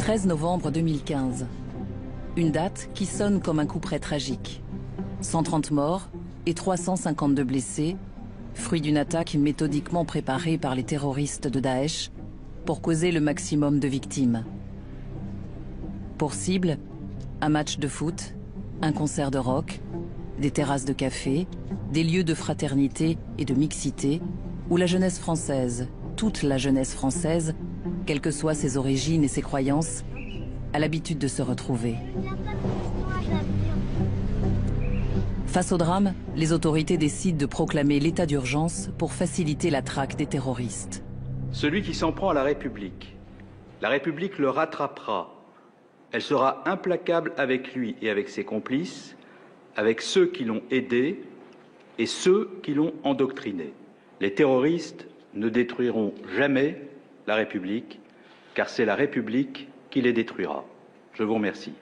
13 novembre 2015. Une date qui sonne comme un couperet tragique. 130 morts et 352 blessés, fruit d'une attaque méthodiquement préparée par les terroristes de Daesh pour causer le maximum de victimes. Pour cible, un match de foot, un concert de rock, des terrasses de café, des lieux de fraternité et de mixité, où la jeunesse française, toute la jeunesse française, quelles que soient ses origines et ses croyances, a l'habitude de se retrouver. Face au drame, les autorités décident de proclamer l'état d'urgence pour faciliter la traque des terroristes. Celui qui s'en prend à la République le rattrapera. Elle sera implacable avec lui et avec ses complices, avec ceux qui l'ont aidé et ceux qui l'ont endoctriné. Les terroristes ne détruiront jamais la République, car c'est la République qui les détruira. Je vous remercie.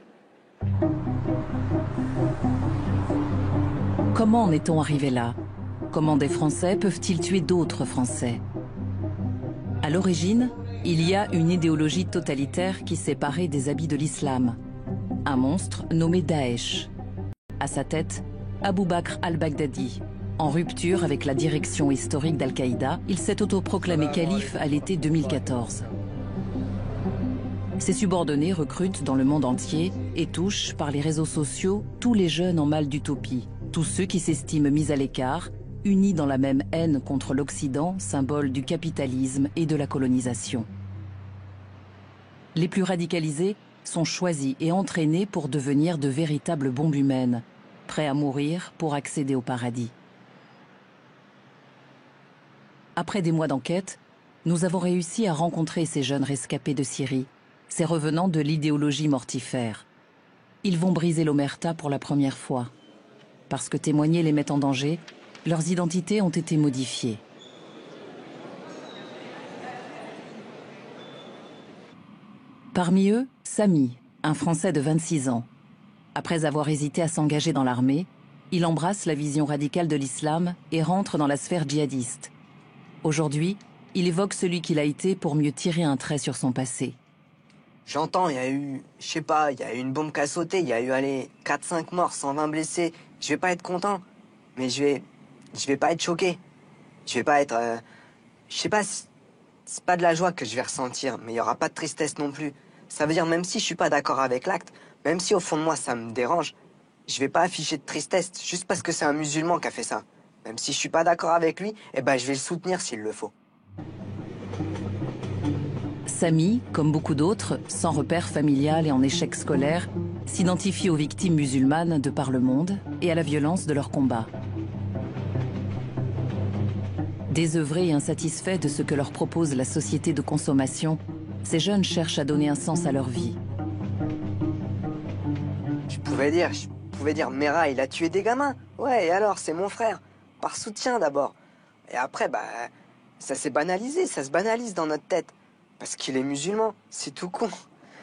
Comment en est-on arrivé là? Comment des Français peuvent-ils tuer d'autres Français? À l'origine, il y a une idéologie totalitaire qui s'est parée des habits de l'islam. Un monstre nommé Daesh. À sa tête, Abou Bakr al-Baghdadi. En rupture avec la direction historique d'Al-Qaïda, il s'est autoproclamé calife à l'été 2014. Ses subordonnés recrutent dans le monde entier et touchent par les réseaux sociaux tous les jeunes en mal d'utopie, tous ceux qui s'estiment mis à l'écart, unis dans la même haine contre l'Occident, symbole du capitalisme et de la colonisation. Les plus radicalisés sont choisis et entraînés pour devenir de véritables bombes humaines, prêts à mourir pour accéder au paradis. Après des mois d'enquête, nous avons réussi à rencontrer ces jeunes rescapés de Syrie, ces revenants de l'idéologie mortifère. Ils vont briser l'omerta pour la première fois. Parce que témoigner les met en danger, leurs identités ont été modifiées. Parmi eux, Samy, un Français de 26 ans. Après avoir hésité à s'engager dans l'armée, il embrasse la vision radicale de l'islam et rentre dans la sphère djihadiste. Aujourd'hui, il évoque celui qu'il a été pour mieux tirer un trait sur son passé. J'entends, il y a eu, je sais pas, il y a eu une bombe qui a sauté, il y a eu, allez, 4-5 morts, 120 blessés. Je vais pas être content, mais je vais pas être choqué. Je vais pas être, je sais pas, c'est pas de la joie que je vais ressentir, mais il y aura pas de tristesse non plus. Ça veut dire, même si je suis pas d'accord avec l'acte, même si au fond de moi ça me dérange, je vais pas afficher de tristesse juste parce que c'est un musulman qui a fait ça. Même si je suis pas d'accord avec lui, eh ben je vais le soutenir s'il le faut. Samy, comme beaucoup d'autres, sans repère familial et en échec scolaire, s'identifie aux victimes musulmanes de par le monde et à la violence de leur combat. Désœuvrés et insatisfaits de ce que leur propose la société de consommation, ces jeunes cherchent à donner un sens à leur vie. Je pouvais dire, Mera, il a tué des gamins. Ouais, et alors, c'est mon frère. Par soutien d'abord. Et après, bah, ça s'est banalisé, ça se banalise dans notre tête. Parce qu'il est musulman, c'est tout con.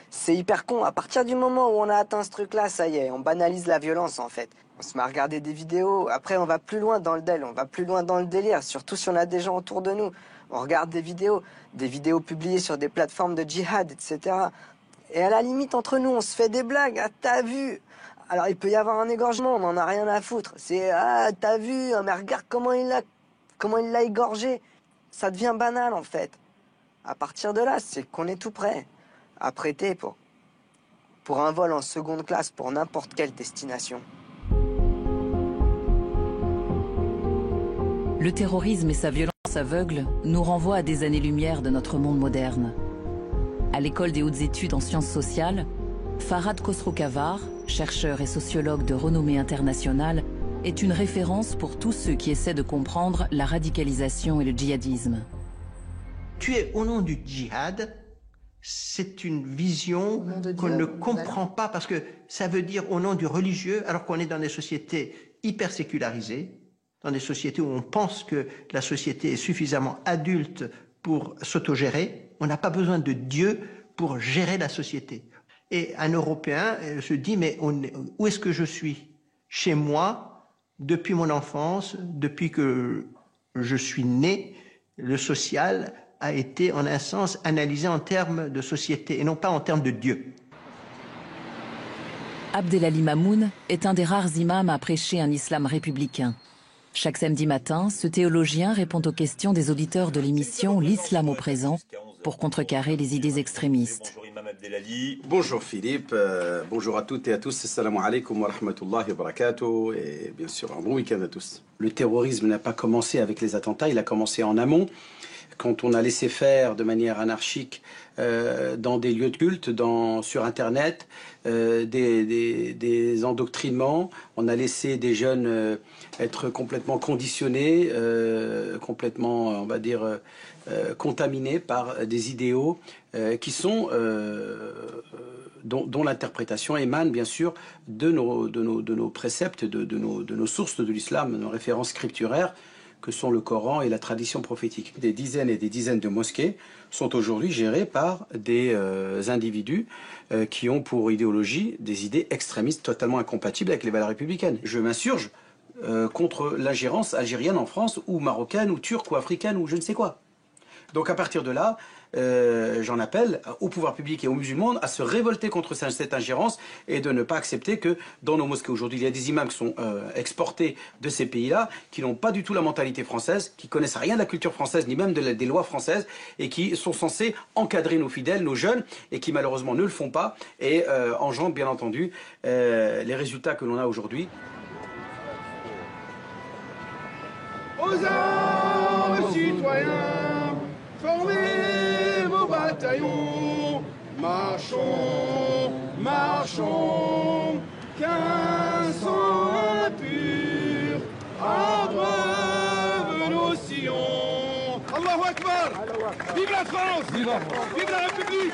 C'est hyper con. À partir du moment où on a atteint ce truc-là, ça y est, on banalise la violence en fait. On se met à regarder des vidéos, après on va plus loin dans le délire, on va plus loin dans le délire, surtout si on a des gens autour de nous. On regarde des vidéos publiées sur des plateformes de djihad, etc. Et à la limite, entre nous, on se fait des blagues. Ah, t'as vu? Alors il peut y avoir un égorgement, on n'en a rien à foutre. C'est, ah, t'as vu? Mais regarde comment il l'a égorgé. Ça devient banal en fait. À partir de là, c'est qu'on est tout prêt à prêter pour un vol en seconde classe pour n'importe quelle destination. Le terrorisme et sa violence aveugle nous renvoient à des années-lumière de notre monde moderne. À l'école des hautes études en sciences sociales, Farhad Khosrow-Kavar, chercheur et sociologue de renommée internationale, est une référence pour tous ceux qui essaient de comprendre la radicalisation et le djihadisme. Tuer au nom du djihad, c'est une vision qu'on ne comprend pas parce que ça veut dire au nom du religieux, alors qu'on est dans des sociétés hyper sécularisées, dans des sociétés où on pense que la société est suffisamment adulte pour s'autogérer. On n'a pas besoin de Dieu pour gérer la société. Et un Européen se dit, mais où est-ce que je suis? Chez moi, depuis mon enfance, depuis que je suis né, le social a été en un sens analysé en termes de société et non pas en termes de Dieu. Abdelali Mamoun est un des rares imams à prêcher un islam républicain. Chaque samedi matin, ce théologien répond aux questions des auditeurs de l'émission L'Islam au présent pour contrecarrer les idées extrémistes. Bonjour Imam Abdelali. Bonjour Philippe, bonjour à toutes et à tous, assalamu alaikum wa rahmatullahi wa barakatuh et bien sûr un bon week-end à tous. Le terrorisme n'a pas commencé avec les attentats, il a commencé en amont. Quand on a laissé faire de manière anarchique dans des lieux de culte, sur Internet, des endoctrinements, on a laissé des jeunes être complètement conditionnés, complètement, on va dire, contaminés par des idéaux qui sont, dont l'interprétation émane bien sûr de nos préceptes, de nos sources de l'islam, de nos références scripturaires, que sont le Coran et la tradition prophétique. Des dizaines et des dizaines de mosquées sont aujourd'hui gérées par des individus qui ont pour idéologie des idées extrémistes totalement incompatibles avec les valeurs républicaines. Je m'insurge contre l'ingérence algérienne en France, ou marocaine, ou turque, ou africaine, ou je ne sais quoi. Donc à partir de là, j'en appelle au pouvoir public et aux musulmans à se révolter contre cette ingérence et de ne pas accepter que dans nos mosquées aujourd'hui, il y a des imams qui sont exportés de ces pays-là, qui n'ont pas du tout la mentalité française, qui connaissent rien de la culture française, ni même des lois françaises, et qui sont censés encadrer nos fidèles, nos jeunes, et qui malheureusement ne le font pas, et engendrent bien entendu les résultats que l'on a aujourd'hui. Aux armes, citoyens, formez vos bataillons, marchons, marchons, qu'un sang impur abreuve nos sillons. Allahu Akbar! Vive la France! Vive la République!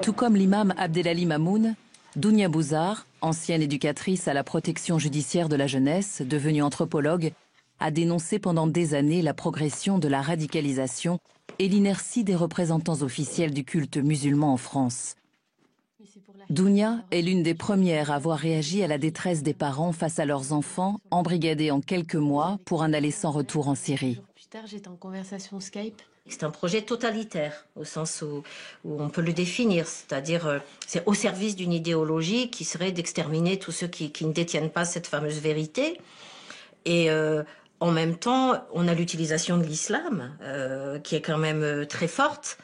Tout comme l'imam Abdelali Mamoun, Dounia Bouzar, ancienne éducatrice à la protection judiciaire de la jeunesse, devenue anthropologue, a dénoncé pendant des années la progression de la radicalisation et l'inertie des représentants officiels du culte musulman en France. Dounia est l'une des premières à avoir réagi à la détresse des parents face à leurs enfants, embrigadés en quelques mois pour un aller sans retour en Syrie. Plus tard, j'étais en conversation Skype. C'est un projet totalitaire, au sens où on peut le définir, c'est-à-dire c'est au service d'une idéologie qui serait d'exterminer tous ceux qui ne détiennent pas cette fameuse vérité. Et en même temps, on a l'utilisation de l'islam, qui est quand même très forte,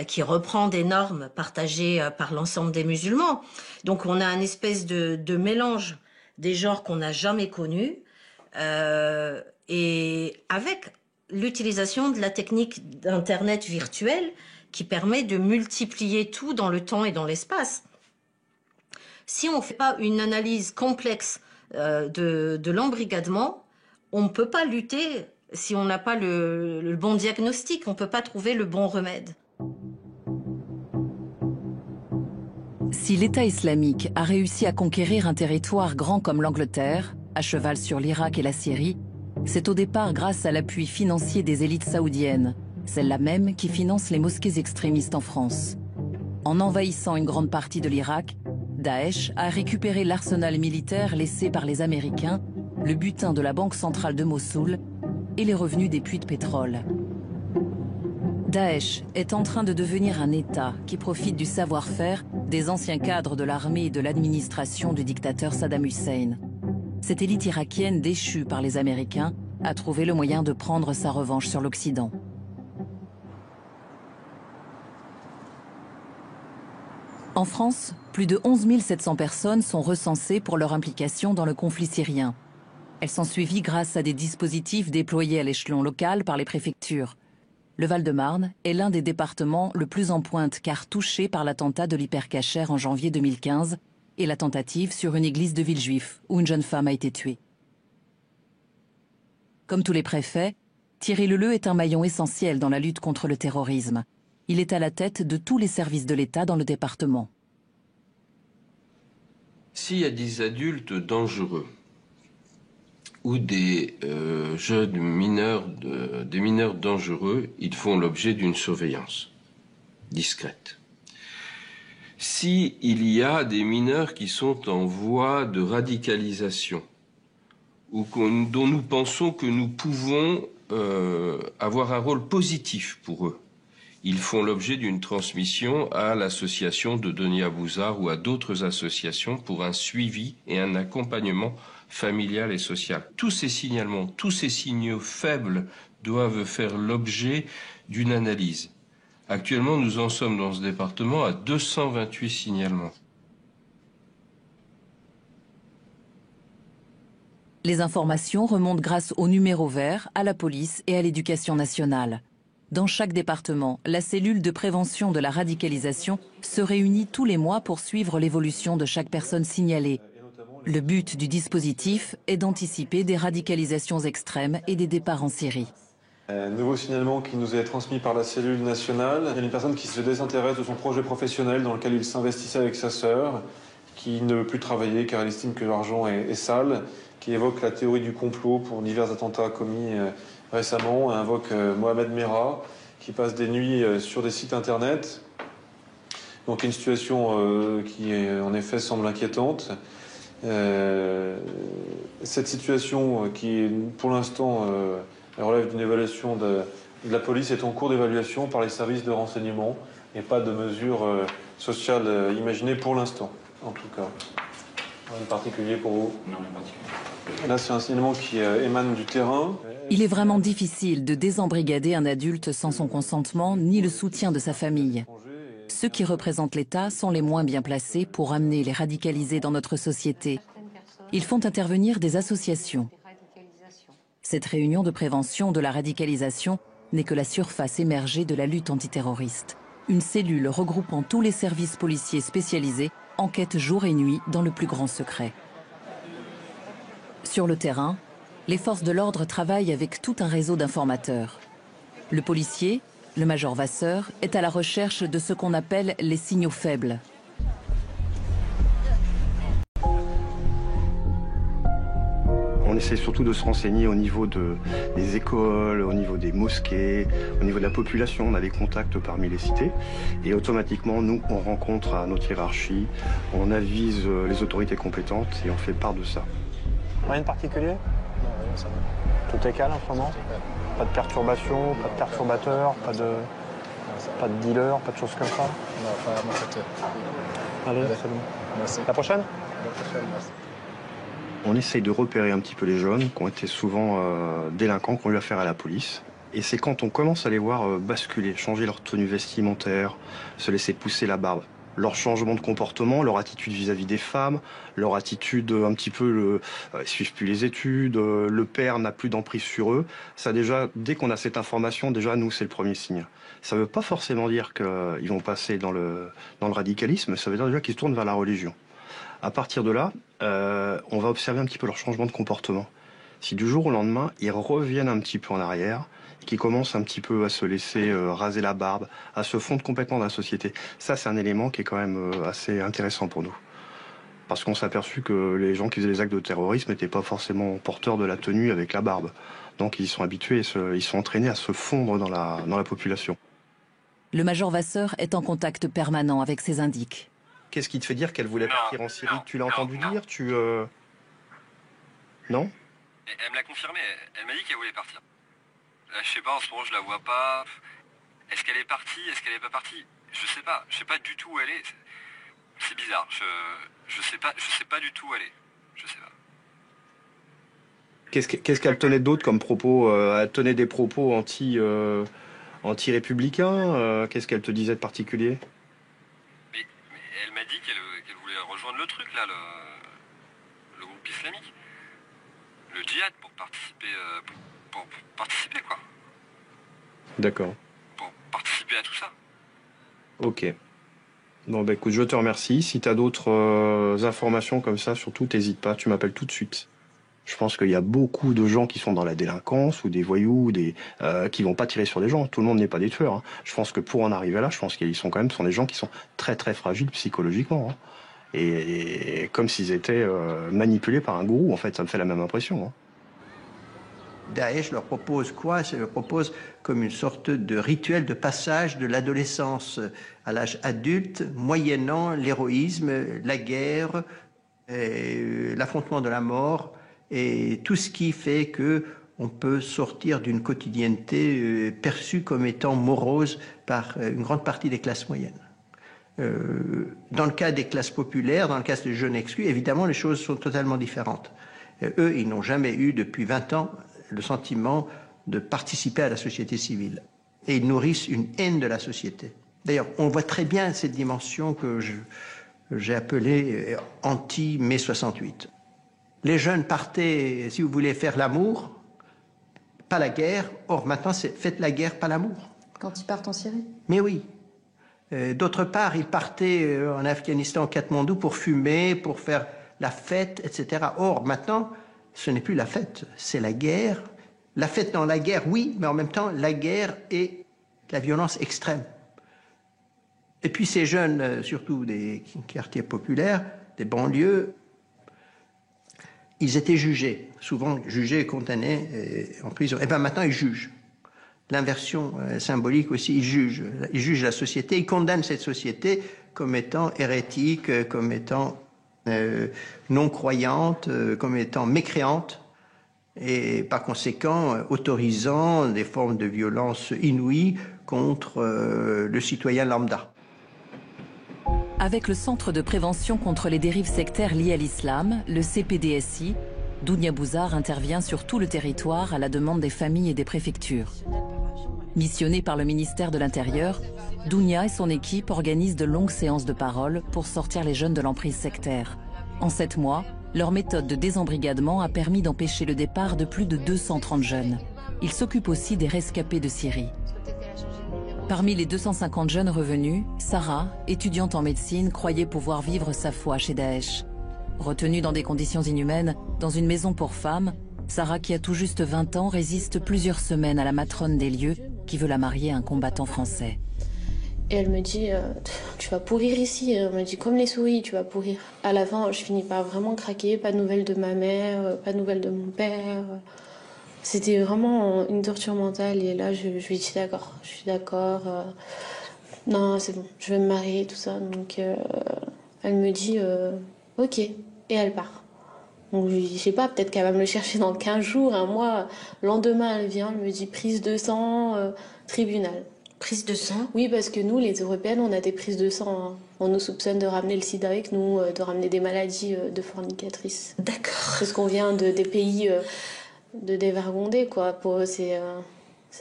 qui reprend des normes partagées par l'ensemble des musulmans. Donc on a une espèce de mélange des genres qu'on n'a jamais connus, et avec l'utilisation de la technique d'Internet virtuel qui permet de multiplier tout dans le temps et dans l'espace. Si on ne fait pas une analyse complexe de l'embrigadement, on ne peut pas lutter. Si on n'a pas le bon diagnostic, on ne peut pas trouver le bon remède. Si l'État islamique a réussi à conquérir un territoire grand comme l'Angleterre, à cheval sur l'Irak et la Syrie, c'est au départ grâce à l'appui financier des élites saoudiennes, celles-là même qui financent les mosquées extrémistes en France. En envahissant une grande partie de l'Irak, Daesh a récupéré l'arsenal militaire laissé par les Américains, le butin de la Banque centrale de Mossoul et les revenus des puits de pétrole. Daesh est en train de devenir un État qui profite du savoir-faire des anciens cadres de l'armée et de l'administration du dictateur Saddam Hussein. Cette élite irakienne déchue par les Américains a trouvé le moyen de prendre sa revanche sur l'Occident. En France, plus de 11 700 personnes sont recensées pour leur implication dans le conflit syrien. Elles sont suivies grâce à des dispositifs déployés à l'échelon local par les préfectures. Le Val-de-Marne est l'un des départements le plus en pointe car touché par l'attentat de l'Hypercacher en janvier 2015 et la tentative sur une église de Villejuif où une jeune femme a été tuée. Comme tous les préfets, Thierry Leleu est un maillon essentiel dans la lutte contre le terrorisme. Il est à la tête de tous les services de l'État dans le département. S'il y a des adultes dangereux ou des jeunes mineurs, des mineurs dangereux, ils font l'objet d'une surveillance discrète. si il y a des mineurs qui sont en voie de radicalisation ou dont nous pensons que nous pouvons avoir un rôle positif pour eux. Ils font l'objet d'une transmission à l'association de Denis Abouzar ou à d'autres associations pour un suivi et un accompagnement familial et social. Tous ces signalements, tous ces signaux faibles doivent faire l'objet d'une analyse. Actuellement, nous en sommes dans ce département à 228 signalements. Les informations remontent grâce au numéro vert, à la police et à l'éducation nationale. Dans chaque département, la cellule de prévention de la radicalisation se réunit tous les mois pour suivre l'évolution de chaque personne signalée. Le but du dispositif est d'anticiper des radicalisations extrêmes et des départs en Syrie. Nouveau signalement qui nous est transmis par la cellule nationale. Il y a une personne qui se désintéresse de son projet professionnel dans lequel il s'investissait avec sa sœur, qui ne veut plus travailler car elle estime que l'argent est sale, qui évoque la théorie du complot pour divers attentats commis récemment, invoque Mohamed Merah, qui passe des nuits sur des sites internet. Donc une situation qui en effet semble inquiétante. Cette situation qui pour l'instant relève d'une évaluation de la police est en cours d'évaluation par les services de renseignement et pas de mesures sociales imaginées pour l'instant, en tout cas. Rien de particulier pour vous? Non, rien de particulier. Là, c'est un signalement qui émane du terrain. Il est vraiment difficile de désembrigader un adulte sans son consentement ni le soutien de sa famille. Ceux qui représentent l'État sont les moins bien placés pour amener les radicalisés dans notre société. Ils font intervenir des associations. Cette réunion de prévention de la radicalisation n'est que la surface émergée de la lutte antiterroriste. Une cellule regroupant tous les services policiers spécialisés enquête jour et nuit dans le plus grand secret. Sur le terrain, les forces de l'ordre travaillent avec tout un réseau d'informateurs. Le policier, le major Vasseur, est à la recherche de ce qu'on appelle les signaux faibles. On essaie surtout de se renseigner au niveau des écoles, au niveau des mosquées, au niveau de la population. On a des contacts parmi les cités. Et automatiquement, nous, on rencontre à notre hiérarchie, on avise les autorités compétentes et on fait part de ça. Rien de particulier? Non, rien, ça va. Tout est calme en ce moment? Pas de perturbation, pas de perturbateurs, pas de dealers, pas de choses comme ça? Non, pas à mon secteur. Allez, c'est bon. Merci. La prochaine? La prochaine, merci. On essaye de repérer un petit peu les jeunes qui ont été souvent délinquants, qui ont eu affaire à la police. Et c'est quand on commence à les voir basculer, changer leur tenue vestimentaire, se laisser pousser la barbe, leur changement de comportement, leur attitude vis-à-vis des femmes, leur attitude un petit peu, ils suivent plus les études, le père n'a plus d'emprise sur eux. Ça déjà, dès qu'on a cette information, déjà nous c'est le premier signe. Ça ne veut pas forcément dire qu'ils vont passer dans le radicalisme, ça veut dire déjà qu'ils se tournent vers la religion. À partir de là, on va observer un petit peu leur changement de comportement. Si du jour au lendemain, ils reviennent un petit peu en arrière, qu'ils commencent un petit peu à se laisser raser la barbe, à se fondre complètement dans la société, ça c'est un élément qui est quand même assez intéressant pour nous. Parce qu'on s'est aperçu que les gens qui faisaient les actes de terrorisme n'étaient pas forcément porteurs de la tenue avec la barbe. Donc ils sont habitués, ils sont entraînés à se fondre dans la population. Le major Vasseur est en contact permanent avec ses indiques. Qu'est-ce qui te fait dire qu'elle voulait partir en Syrie? Tu l'as entendu dire? Non? Elle me l'a confirmé, elle m'a dit qu'elle voulait partir. Là, je sais pas, en ce moment je la vois pas. Est-ce qu'elle est partie? Est-ce qu'elle est pas partie? Je sais pas du tout où elle est. C'est bizarre, je sais pas du tout où elle est. Je sais pas. Qu'est-ce qu'elle tenait d'autre comme propos? Elle tenait des propos anti-républicains? Qu'est-ce qu'elle te disait de particulier? Mais elle m'a dit qu'elle voulait rejoindre le truc là, le groupe islamique. Le djihad pour participer quoi. D'accord. Pour participer à tout ça. Ok. Bon bah écoute, je te remercie. Si tu as d'autres informations comme ça, surtout t'hésites pas, tu m'appelles tout de suite. Je pense qu'il y a beaucoup de gens qui sont dans la délinquance ou des voyous, qui vont pas tirer sur des gens. Tout le monde n'est pas des tueurs. Hein. Je pense que pour en arriver là, je pense qu'ils sont des gens qui sont très très fragiles psychologiquement. Hein. Et comme s'ils étaient manipulés par un gourou, en fait, ça me fait la même impression. Hein. Daesh leur propose quoi? Ça leur propose comme une sorte de rituel de passage de l'adolescence à l'âge adulte, moyennant l'héroïsme, la guerre, l'affrontement de la mort et tout ce qui fait que on peut sortir d'une quotidienneté perçue comme étant morose par une grande partie des classes moyennes. Dans le cas des classes populaires, dans le cas des jeunes exclus, évidemment, les choses sont totalement différentes. Eux, ils n'ont jamais eu, depuis 20 ans, le sentiment de participer à la société civile. Et ils nourrissent une haine de la société. D'ailleurs, on voit très bien cette dimension que j'ai appelée anti-mai 68. Les jeunes partaient, si vous voulez, faire l'amour, pas la guerre. Or, maintenant, c'est faites la guerre, pas l'amour. Quand ils partent en Syrie? Mais oui. D'autre part, ils partaient en Afghanistan, au Katmandou, pour fumer, pour faire la fête, etc. Or, maintenant, ce n'est plus la fête, c'est la guerre. La fête dans la guerre, oui, mais en même temps, la guerre et la violence extrême. Et puis ces jeunes, surtout des quartiers populaires, des banlieues, ils étaient jugés, souvent jugés et condamnés en prison. Et bien maintenant, ils jugent. L'inversion symbolique aussi, ils jugent la société, ils condamnent cette société comme étant hérétique, comme étant non-croyante, comme étant mécréante, et par conséquent autorisant des formes de violence inouïes contre le citoyen lambda. Avec le Centre de prévention contre les dérives sectaires liées à l'islam, le CPDSI, Dounia Bouzar intervient sur tout le territoire à la demande des familles et des préfectures. Missionnée par le ministère de l'Intérieur, Dounia et son équipe organisent de longues séances de parole pour sortir les jeunes de l'emprise sectaire. En 7 mois, leur méthode de désembrigadement a permis d'empêcher le départ de plus de 230 jeunes. Ils s'occupent aussi des rescapés de Syrie. Parmi les 250 jeunes revenus, Sarah, étudiante en médecine, croyait pouvoir vivre sa foi chez Daesh. Retenue dans des conditions inhumaines, dans une maison pour femmes, Sarah, qui a tout juste 20 ans, résiste plusieurs semaines à la matrone des lieux qui veut la marier à un combattant français. Et elle me dit, tu vas pourrir ici. Elle me dit, comme les souris, tu vas pourrir. À la fin, je finis par vraiment craquer. Pas de nouvelles de ma mère, pas de nouvelles de mon père. C'était vraiment une torture mentale. Et là, je lui dis, d'accord, je suis d'accord. Non, c'est bon, je vais me marier, tout ça. Donc, elle me dit, ok. Et elle part. Donc, je sais pas, peut-être qu'elle va me le chercher dans 15 jours, un mois. Le lendemain, elle vient, elle me dit, prise de sang, tribunal. Prise de sang? Oui, parce que nous, les Européennes, on a des prises de sang. Hein. On nous soupçonne de ramener le sida avec nous, de ramener des maladies de fornicatrices. D'accord. Parce qu'on vient des pays de dévergondés, quoi.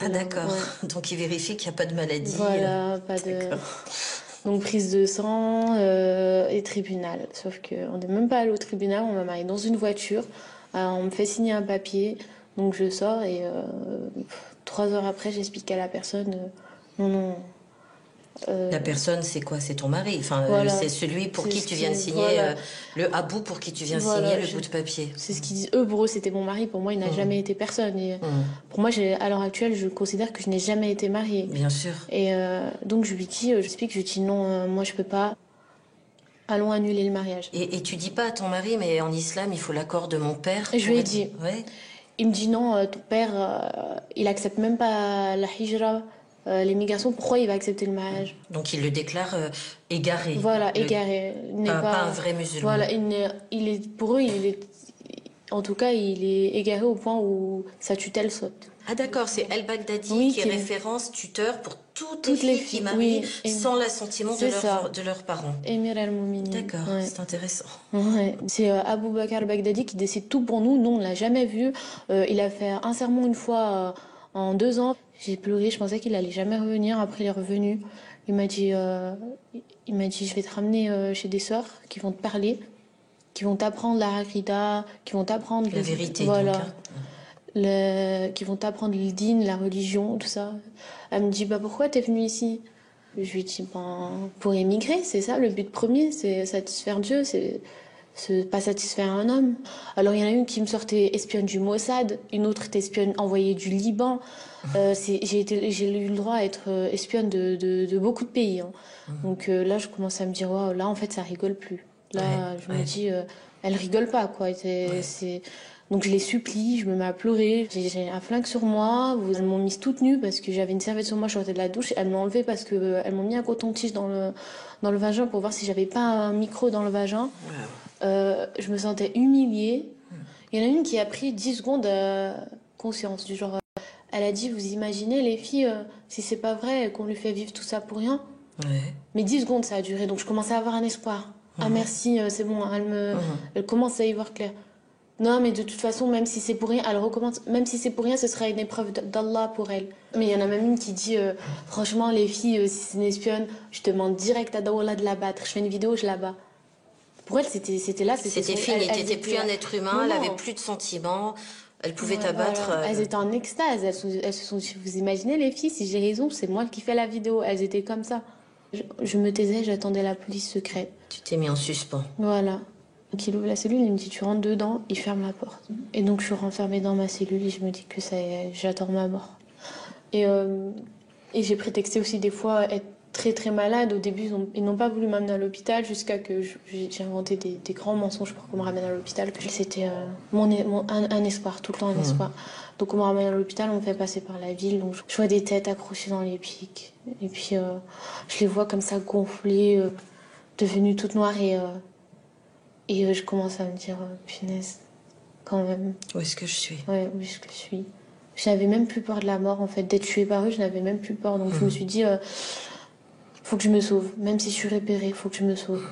Ah d'accord. Ouais. Donc ils vérifient qu'il n'y a pas de maladie. Voilà, pas de... Donc prise de sang et tribunal. Sauf qu'on n'est même pas allé au tribunal, on m'a marié dans une voiture. On me fait signer un papier, donc je sors et 3 heures après, j'explique à la personne... Non. La personne, c'est quoi? C'est ton mari. Enfin, voilà. C'est celui pour qui tu viens de signer, voilà. Le abou pour qui tu viens de signer le bout de papier. C'est ce qu'ils disent. Eux, pour eux, c'était mon mari. Pour moi, il n'a jamais été personne. Et pour moi, à l'heure actuelle, je considère que je n'ai jamais été mariée. Bien sûr. Et donc, je lui dis, j'explique, je lui dis non, moi, je peux pas. Allons annuler le mariage. Et tu dis pas à ton mari, mais en islam, il faut l'accord de mon père. Je lui ai dit. Ouais. Il me dit non, ton père, il accepte même pas la hijra. L'immigration, pourquoi il va accepter le mariage? Donc il le déclare égaré. Voilà, égaré. Pas un vrai musulman. Voilà, pour eux, en tout cas, il est égaré au point où sa tutelle saute. Ah d'accord, c'est El-Baghdadi qui est référence tuteur pour toutes les filles qui marient sans l'assentiment de leurs parents. Émir el-Moumini. D'accord, ouais. C'est intéressant. Ouais. C'est Abou Bakr al-Baghdadi qui décide tout pour nous. Nous, on ne l'a jamais vu. Il a fait un sermon une fois en 2 ans. J'ai pleuré, je pensais qu'il allait jamais revenir. Après, il est revenu. Il m'a dit, je vais te ramener chez des sœurs qui vont te parler, qui vont t'apprendre la Aqidah, qui vont t'apprendre la vérité. Voilà. Donc, qui vont t'apprendre le din, la religion, tout ça. Elle me dit, pourquoi t'es venue ici? Je lui dis, pour émigrer, c'est ça le but premier, c'est satisfaire Dieu, c'est pas satisfaire un homme. Alors il y en a une qui me sortait espionne du Mossad, une autre était espionne envoyée du Liban. J'ai eu le droit à être espionne de beaucoup de pays. Hein. Donc là, je commence à me dire, wow, là en fait, ça rigole plus. Là, je me dis, elle rigole pas, quoi. Donc je les supplie, je me mets à pleurer, j'ai un flingue sur moi, elles m'ont mise toute nue parce que j'avais une serviette sur moi, je sortais de la douche, elles m'ont enlevé parce qu'elles m'ont mis un coton-tige dans le vagin pour voir si j'avais pas un micro dans le vagin. Je me sentais humiliée. Il y en a une qui a pris 10 secondes conscience, du genre, elle a dit, vous imaginez les filles, si c'est pas vrai qu'on lui fait vivre tout ça pour rien? Mais 10 secondes ça a duré, donc je commençais à avoir un espoir. Ah merci, c'est bon, elle commence à y voir clair. Non, mais de toute façon, même si c'est pour rien, elle recommence. Même si c'est pour rien, ce sera une épreuve d'Allah pour elle. Mais il y en a même une qui dit, franchement, les filles, si c'est une espionne, je demande direct à Dawala de la battre. Je fais une vidéo, je la bats. Pour elle, c'était là. C'était fini, tu n'étais plus un être humain, elle avait plus de sentiments, elle pouvait t'abattre. Elles étaient en extase, elles se sont dit, vous imaginez les filles, si j'ai raison, c'est moi qui fais la vidéo. Elles étaient comme ça. Je me taisais, j'attendais la police secrète. Tu t'es mis en suspens. Voilà. Donc il ouvre la cellule, il me dit tu rentres dedans, il ferme la porte. Et donc je suis renfermée dans ma cellule et je me dis que ça y est, j'attends ma mort. Et j'ai prétexté aussi des fois être très très malade. Au début ils n'ont pas voulu m'amener à l'hôpital jusqu'à que j'ai inventé des grands mensonges pour qu'on me ramène à l'hôpital. C'était un espoir, tout le temps un espoir. Donc on me ramène à l'hôpital, on me fait passer par la ville. Donc je vois des têtes accrochées dans les pics. Et puis je les vois comme ça gonflées, devenues toutes noires et je commence à me dire, punaise, quand même. Où est-ce que je suis? Ouais, où est-ce que je suis? Je n'avais même plus peur de la mort, en fait. D'être tuée par eux, je n'avais même plus peur. Donc je me suis dit, faut que je me sauve. Même si je suis repérée, faut que je me sauve.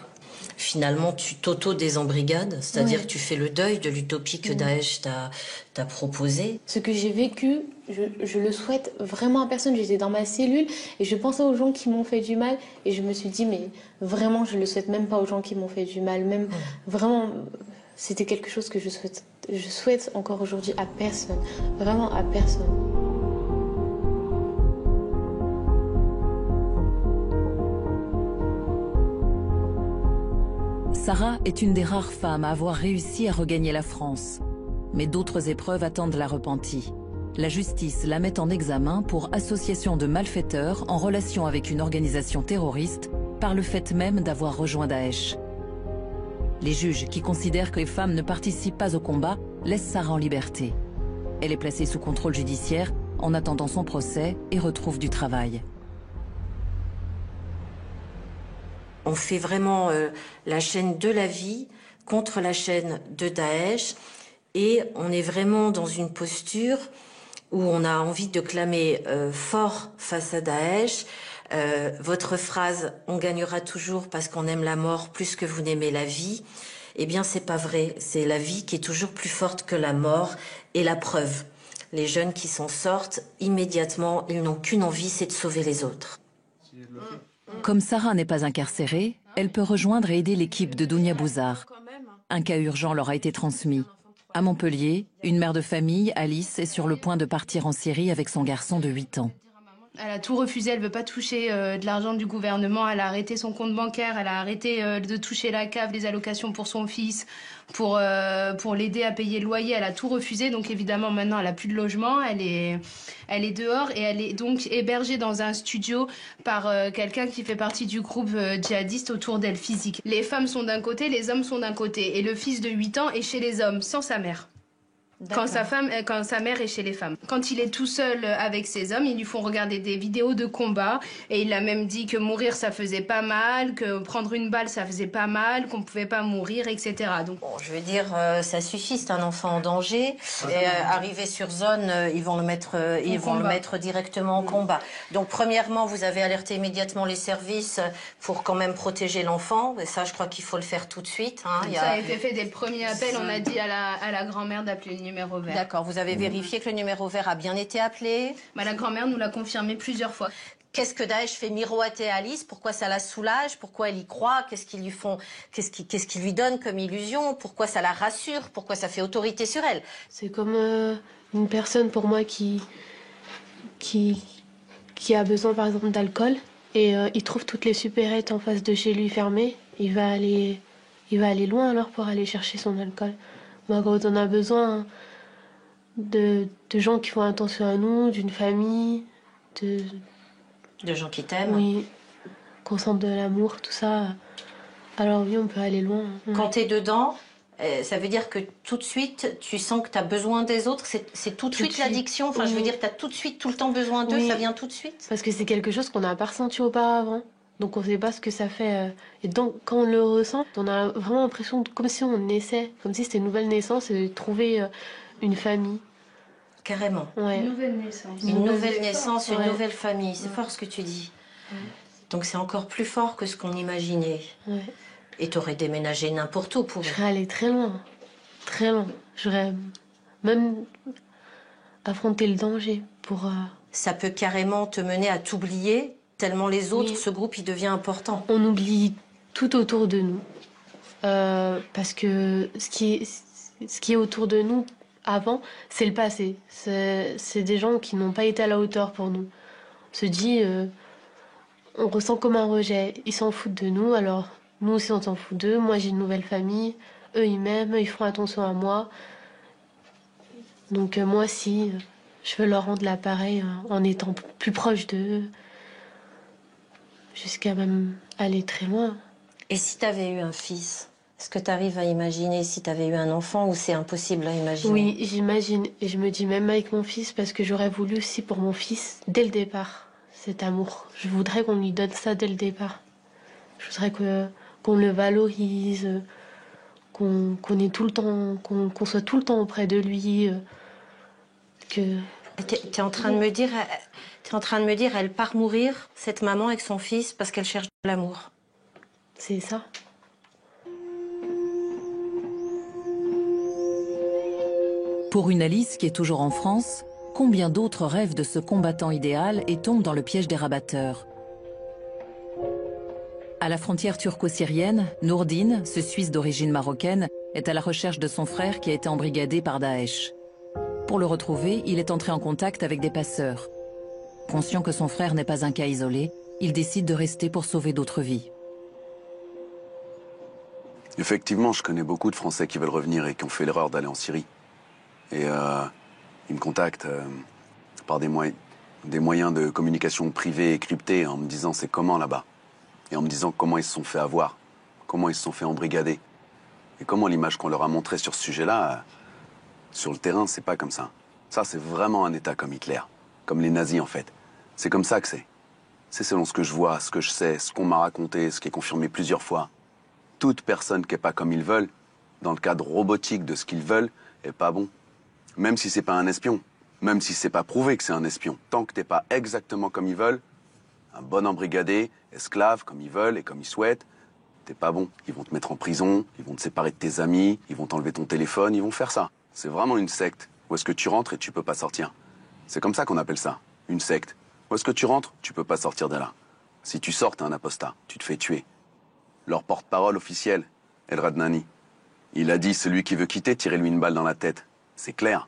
Finalement, tu t'auto-désembrigades, c'est-à-dire que tu fais le deuil de l'utopie que Daesh t'a proposée. Ce que j'ai vécu, je le souhaite vraiment à personne. J'étais dans ma cellule et je pensais aux gens qui m'ont fait du mal. Et je me suis dit, mais vraiment, je le souhaite même pas aux gens qui m'ont fait du mal. Même vraiment, c'était quelque chose que je souhaite encore aujourd'hui à personne. Vraiment à personne. Sarah est une des rares femmes à avoir réussi à regagner la France. Mais d'autres épreuves attendent la repentie. La justice la met en examen pour association de malfaiteurs en relation avec une organisation terroriste par le fait même d'avoir rejoint Daesh. Les juges, qui considèrent que les femmes ne participent pas au combat, laissent Sarah en liberté. Elle est placée sous contrôle judiciaire en attendant son procès et retrouve du travail. On fait vraiment la chaîne de la vie contre la chaîne de Daesh et on est vraiment dans une posture où on a envie de clamer fort face à Daesh. Votre phrase « on gagnera toujours parce qu'on aime la mort plus que vous n'aimez la vie », eh bien c'est pas vrai, c'est la vie qui est toujours plus forte que la mort et la preuve. Les jeunes qui s'en sortent, immédiatement, ils n'ont qu'une envie, c'est de sauver les autres. Comme Sarah n'est pas incarcérée, elle peut rejoindre et aider l'équipe de Dounia Bouzar. Un cas urgent leur a été transmis. À Montpellier, une mère de famille, Alice, est sur le point de partir en Syrie avec son garçon de 8 ans. Elle a tout refusé, elle veut pas toucher de l'argent du gouvernement, elle a arrêté son compte bancaire, elle a arrêté de toucher la CAF, les allocations pour son fils, pour l'aider à payer le loyer, elle a tout refusé, donc évidemment maintenant elle a plus de logement, elle est dehors et elle est donc hébergée dans un studio par quelqu'un qui fait partie du groupe djihadiste autour d'elle physique. Les femmes sont d'un côté, les hommes sont d'un côté et le fils de 8 ans est chez les hommes, sans sa mère. Quand sa mère est chez les femmes. Quand il est tout seul avec ses hommes, ils lui font regarder des vidéos de combat et il a même dit que mourir ça faisait pas mal, que prendre une balle ça faisait pas mal, qu'on pouvait pas mourir, etc. Donc bon, je veux dire, ça suffit, c'est un enfant en danger. Et arrivé sur zone, ils vont le mettre directement en combat. Donc premièrement, vous avez alerté immédiatement les services pour quand même protéger l'enfant. Et ça, je crois qu'il faut le faire tout de suite. Hein. Ça a été fait dès le premier appel. On a dit à la grand-mère d'appeler le numéro vert. D'accord, vous avez vérifié que le numéro vert a bien été appelé? La grand-mère nous l'a confirmé plusieurs fois. Qu'est-ce que Daesh fait miroiter à Alice? Pourquoi ça la soulage? Pourquoi elle y croit? Qu'est-ce qu'ils lui font? Qu'est-ce qu'ils lui donnent comme illusion? Pourquoi ça la rassure? Pourquoi ça fait autorité sur elle? C'est comme une personne pour moi qui a besoin par exemple d'alcool et il trouve toutes les supérettes en face de chez lui fermées. Il va aller loin alors pour aller chercher son alcool. Moi, quand on a besoin de gens qui font attention à nous, d'une famille, de gens qui t'aiment. Oui, qu'on sente de l'amour, tout ça. Alors oui, on peut aller loin. Quand t'es dedans, Ça veut dire que tout de suite, tu sens que tu as besoin des autres. C'est tout de suite l'addiction. Enfin, je veux dire, tu as tout de suite, tout le temps besoin d'eux. Ça vient tout de suite. Parce que c'est quelque chose qu'on n'a pas ressenti auparavant. Donc on ne sait pas ce que ça fait. Et donc quand on le ressent, on a vraiment l'impression comme si on naissait, comme si c'était une nouvelle naissance et de trouver une famille. Carrément. Ouais. Une nouvelle naissance. Une nouvelle naissance, une nouvelle famille. C'est fort ce que tu dis. Donc c'est encore plus fort que ce qu'on imaginait. Ouais. Et t'aurais déménagé n'importe où pour... J'aurais allé très loin. Très loin. J'aurais même affronté le danger pour... Ça peut carrément te mener à t'oublier, tellement les autres, ce groupe, il devient important. On oublie tout autour de nous. Parce que ce qui est autour de nous avant, c'est le passé. C'est des gens qui n'ont pas été à la hauteur pour nous. On se dit... on ressent comme un rejet. Ils s'en foutent de nous, alors... Nous aussi, on s'en fout d'eux. Moi, j'ai une nouvelle famille. Eux, ils m'aiment. Ils font attention à moi. Donc, moi aussi, je veux leur rendre l'appareil en étant plus proche d'eux. Jusqu'à même aller très loin. Et si tu avais eu un fils, est-ce que tu arrives à imaginer si tu avais eu un enfant ou c'est impossible à imaginer? Oui, j'imagine. Et je me dis même avec mon fils, parce que j'aurais voulu aussi pour mon fils, dès le départ, cet amour. Je voudrais qu'on lui donne ça dès le départ. Je voudrais qu'on le valorise, qu'on ait tout le temps, qu'on soit tout le temps auprès de lui. T'es en train de me dire, elle part mourir, cette maman avec son fils, parce qu'elle cherche de l'amour. C'est ça. Pour une Alice qui est toujours en France, combien d'autres rêvent de ce combattant idéal et tombent dans le piège des rabatteurs? À la frontière turco-syrienne, Nourdine, ce Suisse d'origine marocaine, est à la recherche de son frère qui a été embrigadé par Daesh. Pour le retrouver, il est entré en contact avec des passeurs. Conscient que son frère n'est pas un cas isolé, il décide de rester pour sauver d'autres vies. Effectivement, je connais beaucoup de Français qui veulent revenir et qui ont fait l'erreur d'aller en Syrie. Et ils me contactent par des moyens de communication privés et cryptés en me disant c'est comment là-bas. Et en me disant comment ils se sont fait avoir, comment ils se sont fait embrigader. Et comment l'image qu'on leur a montrée sur ce sujet-là, sur le terrain, c'est pas comme ça. Ça, c'est vraiment un État comme Hitler, comme les nazis en fait. C'est comme ça que c'est. C'est selon ce que je vois, ce que je sais, ce qu'on m'a raconté, ce qui est confirmé plusieurs fois. Toute personne qui n'est pas comme ils veulent, dans le cadre robotique de ce qu'ils veulent, est pas bon. Même si c'est pas un espion, même si c'est pas prouvé que c'est un espion. Tant que t'es pas exactement comme ils veulent, un bon embrigadé, esclave, comme ils veulent et comme ils souhaitent, t'es pas bon. Ils vont te mettre en prison, ils vont te séparer de tes amis, ils vont t'enlever ton téléphone, ils vont faire ça. C'est vraiment une secte. Où est-ce que tu rentres et tu peux pas sortir? C'est comme ça qu'on appelle ça, une secte. Où est-ce que tu rentres, tu peux pas sortir de là. Si tu sors, t'es un apostat, tu te fais tuer. Leur porte-parole officiel, El Radnani, il a dit celui qui veut quitter, tirez-lui une balle dans la tête. C'est clair.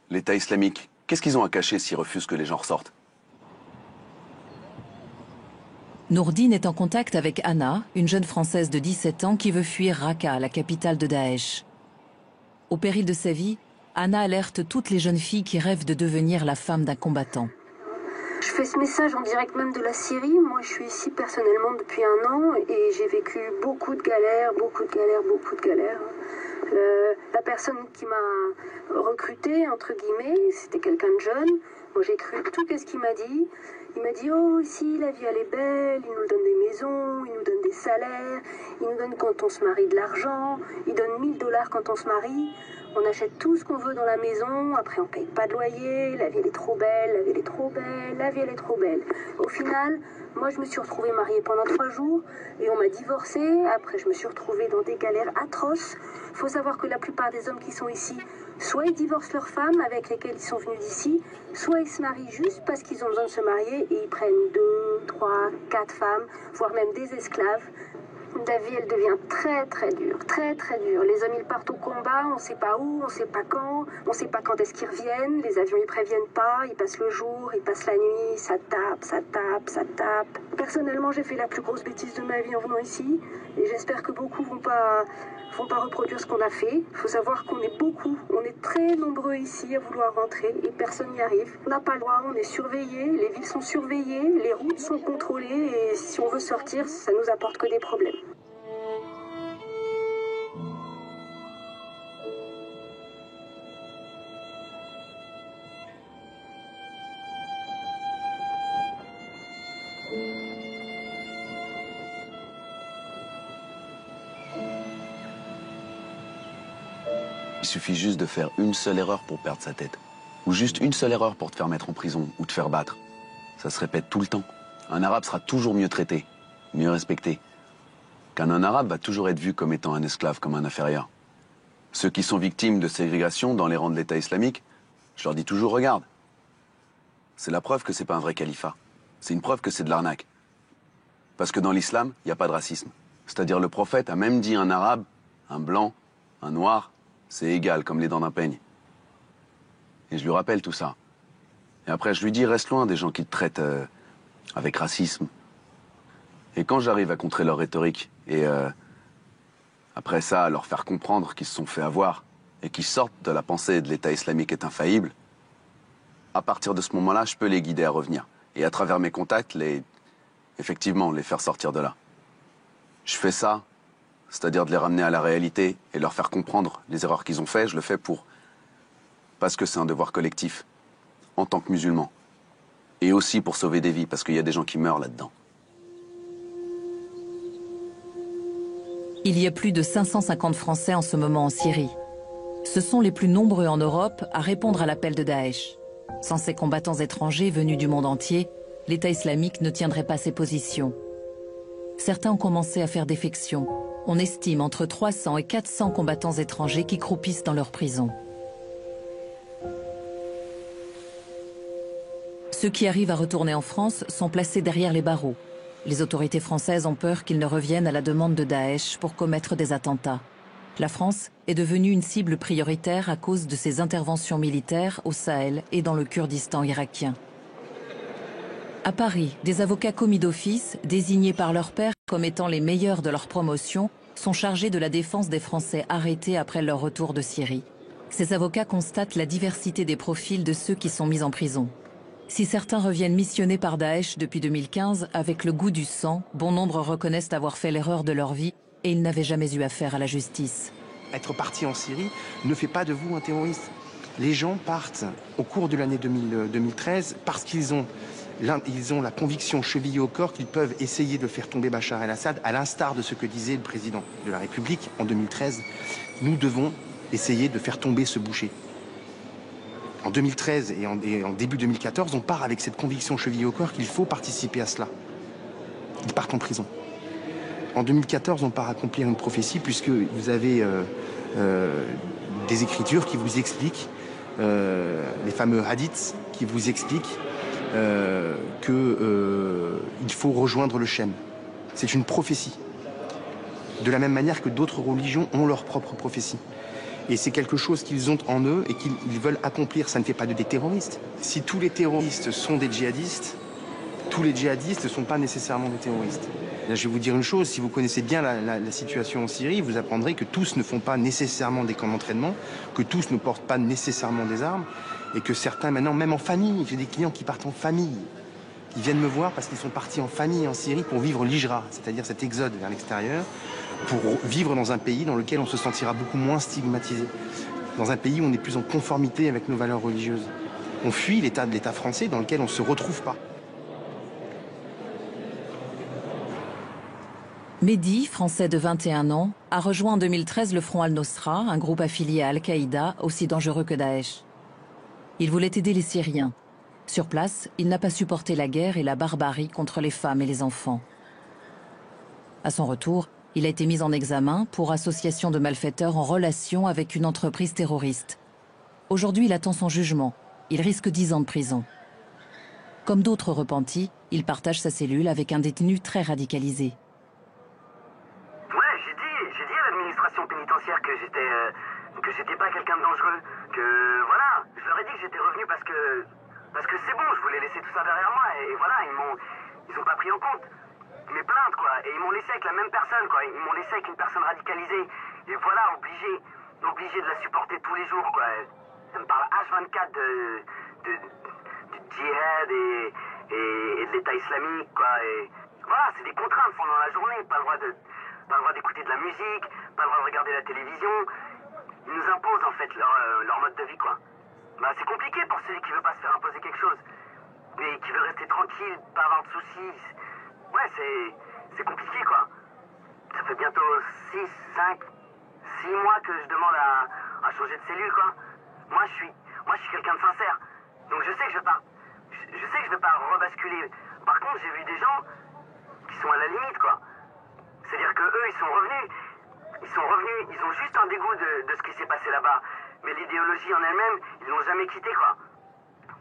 L'État islamique, qu'est-ce qu'ils ont à cacher s'ils refusent que les gens ressortent? Nourdine est en contact avec Anna, une jeune Française de 17 ans qui veut fuir Raqqa, la capitale de Daesh. Au péril de sa vie, Anna alerte toutes les jeunes filles qui rêvent de devenir la femme d'un combattant. Je fais ce message en direct même de la Syrie. Moi, je suis ici personnellement depuis 1 an et j'ai vécu beaucoup de galères. La personne qui m'a recrutée, entre guillemets, c'était quelqu'un de jeune. Moi, j'ai cru tout ce qu'il m'a dit. Il m'a dit, oh, ici, la vie, elle est belle. Il nous donne des maisons, il nous donne des salaires. Il nous donne, quand on se marie, de l'argent. Il donne $1000 quand on se marie. On achète tout ce qu'on veut dans la maison. Après, on paye pas de loyer. La vie, elle est trop belle. La vie, elle est trop belle. La vie, elle est trop belle. Au final, moi, je me suis retrouvée mariée pendant 3 jours. Et on m'a divorcée. Après, je me suis retrouvée dans des galères atroces. Il faut savoir que la plupart des hommes qui sont ici, soit ils divorcent leurs femmes avec lesquelles ils sont venus d'ici, soit ils se marient juste parce qu'ils ont besoin de se marier et ils prennent 2, 3, 4 femmes, voire même des esclaves. La vie, elle devient très très dure, très très dure. Les hommes, ils partent au combat, on sait pas où, on sait pas quand est-ce qu'ils reviennent, les avions, ils préviennent pas, ils passent le jour, ils passent la nuit, ça tape. Personnellement, j'ai fait la plus grosse bêtise de ma vie en venant ici, et j'espère que beaucoup vont pas reproduire ce qu'on a fait. Il faut savoir qu'on est beaucoup, on est très nombreux ici à vouloir rentrer, et personne n'y arrive. On n'a pas le droit, on est surveillés, les villes sont surveillées, les routes sont contrôlées, et si on veut sortir, ça nous apporte que des problèmes. Il suffit juste de faire une seule erreur pour perdre sa tête. Ou juste une seule erreur pour te faire mettre en prison ou te faire battre. Ça se répète tout le temps. Un arabe sera toujours mieux traité, mieux respecté. Qu'un non-arabe va toujours être vu comme étant un esclave, comme un inférieur. Ceux qui sont victimes de ségrégation dans les rangs de l'État islamique, je leur dis toujours, regarde. C'est la preuve que c'est pas un vrai califat. C'est une preuve que c'est de l'arnaque. Parce que dans l'islam, il n'y a pas de racisme. C'est-à-dire le prophète a même dit un arabe, un blanc, un noir, c'est égal, comme les dents d'un peigne. Et je lui rappelle tout ça. Et après, je lui dis, reste loin des gens qui te traitent avec racisme. Et quand j'arrive à contrer leur rhétorique, et après ça, leur faire comprendre qu'ils se sont fait avoir, et qu'ils sortent de la pensée de l'État islamique est infaillible, à partir de ce moment-là, je peux les guider à revenir. Et à travers mes contacts, effectivement, les faire sortir de là. Je fais ça, c'est-à-dire de les ramener à la réalité et leur faire comprendre les erreurs qu'ils ont faites. Je le fais parce que c'est un devoir collectif, en tant que musulman. Et aussi pour sauver des vies, parce qu'il y a des gens qui meurent là-dedans. Il y a plus de 550 Français en ce moment en Syrie. Ce sont les plus nombreux en Europe à répondre à l'appel de Daesh. Sans ces combattants étrangers venus du monde entier, l'État islamique ne tiendrait pas ses positions. Certains ont commencé à faire défection. On estime entre 300 et 400 combattants étrangers qui croupissent dans leurs prisons. Ceux qui arrivent à retourner en France sont placés derrière les barreaux. Les autorités françaises ont peur qu'ils ne reviennent à la demande de Daesh pour commettre des attentats. La France est devenue une cible prioritaire à cause de ses interventions militaires au Sahel et dans le Kurdistan irakien. À Paris, des avocats commis d'office, désignés par leur père comme étant les meilleurs de leur promotion, sont chargés de la défense des Français arrêtés après leur retour de Syrie. Ces avocats constatent la diversité des profils de ceux qui sont mis en prison. Si certains reviennent missionnés par Daesh depuis 2015 avec le goût du sang, bon nombre reconnaissent avoir fait l'erreur de leur vie et ils n'avaient jamais eu affaire à la justice. Être parti en Syrie ne fait pas de vous un terroriste. Les gens partent au cours de l'année 2013 parce qu'ils ont la conviction chevillée au corps qu'ils peuvent essayer de faire tomber Bachar el-Assad, à l'instar de ce que disait le président de la République en 2013. Nous devons essayer de faire tomber ce boucher. En 2013 et en début 2014, on part avec cette conviction chevillée au corps qu'il faut participer à cela. Ils partent en prison. En 2014, on part accomplir une prophétie puisque vous avez des écritures qui vous expliquent, les fameux hadiths qui vous expliquent qu'il faut rejoindre le Shem. C'est une prophétie. De la même manière que d'autres religions ont leur propre prophétie. Et c'est quelque chose qu'ils ont en eux et qu'ils veulent accomplir. Ça ne fait pas d'eux des terroristes. Si tous les terroristes sont des djihadistes, tous les djihadistes ne sont pas nécessairement des terroristes. Là, je vais vous dire une chose, si vous connaissez bien la situation en Syrie, vous apprendrez que tous ne font pas nécessairement des camps d'entraînement, que tous ne portent pas nécessairement des armes, et que certains maintenant, même en famille, j'ai des clients qui partent en famille. Ils viennent me voir parce qu'ils sont partis en famille en Syrie pour vivre l'hijra, c'est-à-dire cet exode vers l'extérieur, pour vivre dans un pays dans lequel on se sentira beaucoup moins stigmatisé, dans un pays où on est plus en conformité avec nos valeurs religieuses. On fuit l'État français dans lequel on ne se retrouve pas. Mehdi, français de 21 ans, a rejoint en 2013 le Front Al-Nosra, un groupe affilié à Al-Qaïda, aussi dangereux que Daesh. Il voulait aider les Syriens. Sur place, il n'a pas supporté la guerre et la barbarie contre les femmes et les enfants. À son retour, il a été mis en examen pour association de malfaiteurs en relation avec une entreprise terroriste. Aujourd'hui, il attend son jugement. Il risque 10 ans de prison. Comme d'autres repentis, il partage sa cellule avec un détenu très radicalisé. Ouais, j'ai dit à l'administration pénitentiaire que j'étais pas quelqu'un de dangereux, que voilà, je leur ai dit que j'étais revenu parce que c'est bon, je voulais laisser tout ça derrière moi et voilà, ils ont pas pris en compte mes plaintes quoi, et ils m'ont laissé avec la même personne quoi, ils m'ont laissé avec une personne radicalisée et voilà, obligé de la supporter tous les jours quoi. Elle me parle H24 du djihad et de l'État islamique quoi, et voilà, c'est des contraintes pendant la journée, pas le droit d'écouter de la musique, pas le droit de regarder la télévision. Ils nous imposent en fait leur mode de vie quoi. Bah c'est compliqué pour celui qui veut pas se faire imposer quelque chose, mais qui veut rester tranquille, pas avoir de soucis. Ouais, c'est compliqué quoi. Ça fait bientôt 6 mois que je demande à changer de cellule, quoi. Moi, je suis quelqu'un de sincère. Donc je sais que je vais pas rebasculer. Par contre, j'ai vu des gens qui sont à la limite, quoi. C'est-à-dire que eux, ils sont revenus, ils ont juste un dégoût de ce qui s'est passé là-bas. Mais l'idéologie en elle-même, ils l'ont jamais quitté, quoi.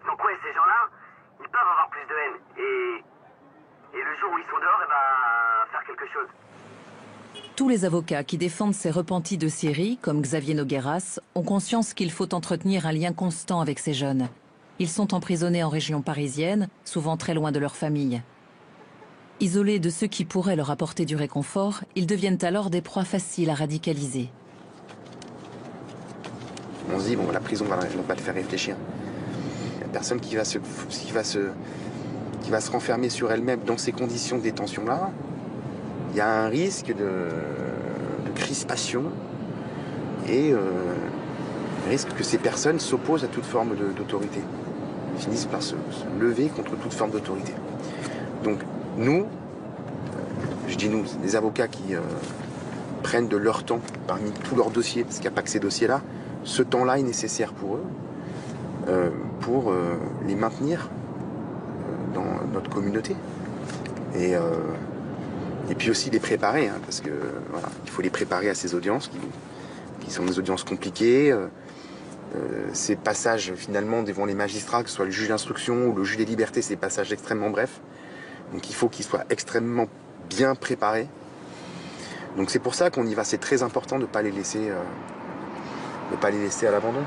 Donc ouais, ces gens-là, ils peuvent avoir plus de haine. Et le jour où ils sont dehors, faire quelque chose. Tous les avocats qui défendent ces repentis de Syrie, comme Xavier Nogueras, ont conscience qu'il faut entretenir un lien constant avec ces jeunes. Ils sont emprisonnés en région parisienne, souvent très loin de leur famille. Isolés de ceux qui pourraient leur apporter du réconfort, ils deviennent alors des proies faciles à radicaliser. On se dit, bon, la prison va te faire réfléchir. Il n'y a personne qui va se renfermer sur elle-même dans ces conditions de détention-là. Il y a un risque de crispation et risque que ces personnes s'opposent à toute forme d'autorité. Ils finissent par se lever contre toute forme d'autorité. Donc nous, je dis nous, les avocats qui prennent de leur temps parmi tous leurs dossiers, parce qu'il n'y a pas que ces dossiers-là, ce temps-là est nécessaire pour eux, pour les maintenir dans notre communauté. Et puis aussi les préparer, hein, parce que voilà, il faut les préparer à ces audiences qui sont des audiences compliquées. Ces passages finalement devant les magistrats, que ce soit le juge d'instruction ou le juge des libertés, c'est des passages extrêmement brefs. Donc il faut qu'ils soient extrêmement bien préparés. Donc c'est pour ça qu'on y va. C'est très important de ne pas les laisser à l'abandon.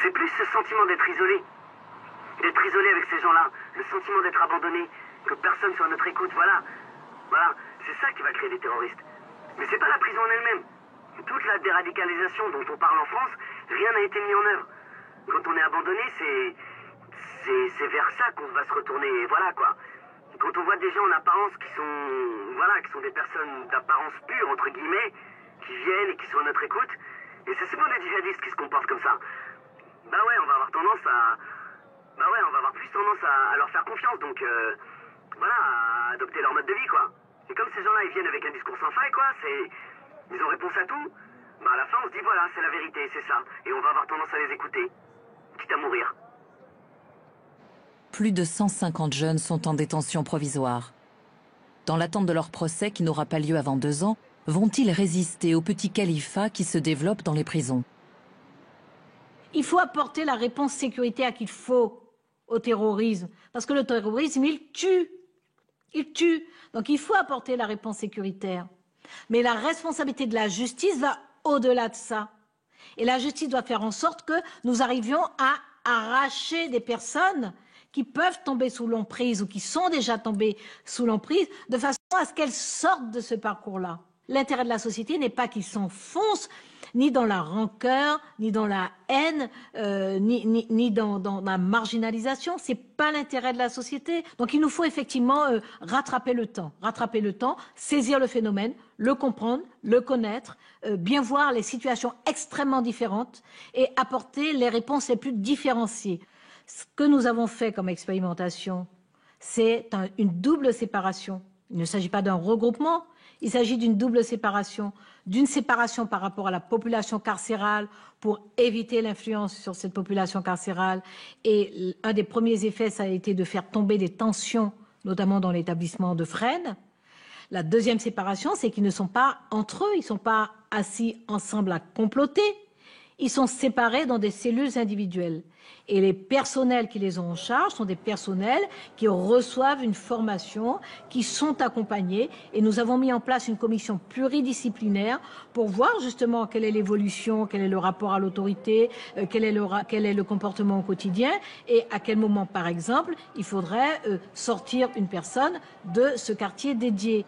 C'est plus ce sentiment d'être isolé avec ces gens-là, le sentiment d'être abandonné, que personne soit à notre écoute, voilà, c'est ça qui va créer des terroristes. Mais c'est pas la prison en elle-même. Toute la déradicalisation dont on parle en France, rien n'a été mis en œuvre. Quand on est abandonné, c'est vers ça qu'on va se retourner, et voilà quoi. Quand on voit des gens en apparence qui sont des personnes d'apparence pure, entre guillemets, qui viennent et qui sont à notre écoute, et c'est souvent des djihadistes qui se comportent comme ça. Bah ouais, on va avoir plus tendance à leur faire confiance, donc à adopter leur mode de vie, quoi. Et comme ces gens-là, ils viennent avec un discours sans faille, quoi, ils ont réponse à tout, bah à la fin, on se dit, voilà, c'est la vérité, c'est ça. Et on va avoir tendance à les écouter, quitte à mourir. Plus de 150 jeunes sont en détention provisoire. Dans l'attente de leur procès, qui n'aura pas lieu avant 2 ans, vont-ils résister au petit califat qui se développe dans les prisons? Il faut apporter la réponse sécuritaire qu'il faut au terrorisme. Parce que le terrorisme, il tue. Il tue. Donc il faut apporter la réponse sécuritaire. Mais la responsabilité de la justice va au-delà de ça. Et la justice doit faire en sorte que nous arrivions à arracher des personnes qui peuvent tomber sous l'emprise ou qui sont déjà tombées sous l'emprise, de façon à ce qu'elles sortent de ce parcours-là. L'intérêt de la société n'est pas qu'ils s'enfoncent ni dans la rancœur, ni dans la haine, ni dans la marginalisation. Ce n'est pas l'intérêt de la société. Donc il nous faut effectivement rattraper le temps, saisir le phénomène, le comprendre, le connaître, bien voir les situations extrêmement différentes et apporter les réponses les plus différenciées. Ce que nous avons fait comme expérimentation, c'est une double séparation. Il ne s'agit pas d'un regroupement, il s'agit d'une double séparation. D'une séparation par rapport à la population carcérale pour éviter l'influence sur cette population carcérale. Et un des premiers effets, ça a été de faire tomber des tensions, notamment dans l'établissement de Fresnes. La deuxième séparation, c'est qu'ils ne sont pas entre eux, ils ne sont pas assis ensemble à comploter. Ils sont séparés dans des cellules individuelles. Et les personnels qui les ont en charge sont des personnels qui reçoivent une formation, qui sont accompagnés. Et nous avons mis en place une commission pluridisciplinaire pour voir justement quelle est l'évolution, quel est le rapport à l'autorité, quel est le comportement au quotidien et à quel moment, par exemple, il faudrait sortir une personne de ce quartier dédié.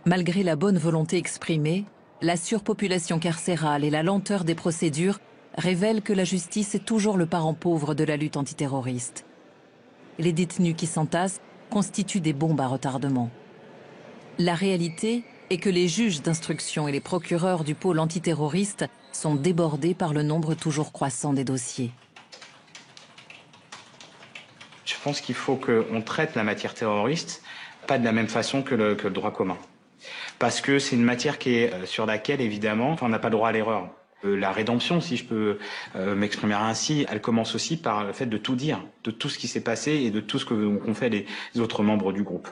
Malgré la bonne volonté exprimée, la surpopulation carcérale et la lenteur des procédures révèlent que la justice est toujours le parent pauvre de la lutte antiterroriste. Les détenus qui s'entassent constituent des bombes à retardement. La réalité est que les juges d'instruction et les procureurs du pôle antiterroriste sont débordés par le nombre toujours croissant des dossiers. Je pense qu'il faut qu'on traite la matière terroriste pas de la même façon que le droit commun. Parce que c'est une matière qui est sur laquelle, évidemment, on n'a pas le droit à l'erreur. La rédemption, si je peux m'exprimer ainsi, elle commence aussi par le fait de tout dire, de tout ce qui s'est passé et de tout ce qu'ont fait les autres membres du groupe.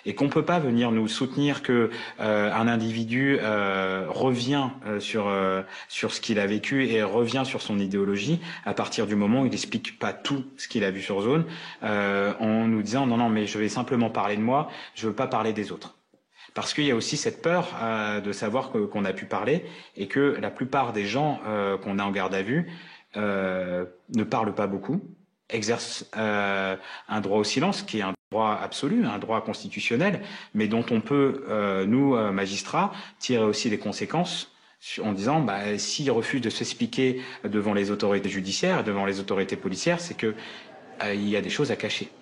Et qu'on peut pas venir nous soutenir que un individu revient sur ce qu'il a vécu et revient sur son idéologie à partir du moment où il n'explique pas tout ce qu'il a vu sur zone, en nous disant non mais je vais simplement parler de moi, je veux pas parler des autres. Parce qu'il y a aussi cette peur de savoir qu'on a pu parler et que la plupart des gens qu'on a en garde à vue ne parlent pas beaucoup, exercent un droit au silence qui est un droit absolu, un droit constitutionnel, mais dont on peut, nous, magistrats, tirer aussi des conséquences en disant s'ils refusent de s'expliquer devant les autorités judiciaires, devant les autorités policières, c'est que il y a des choses à cacher.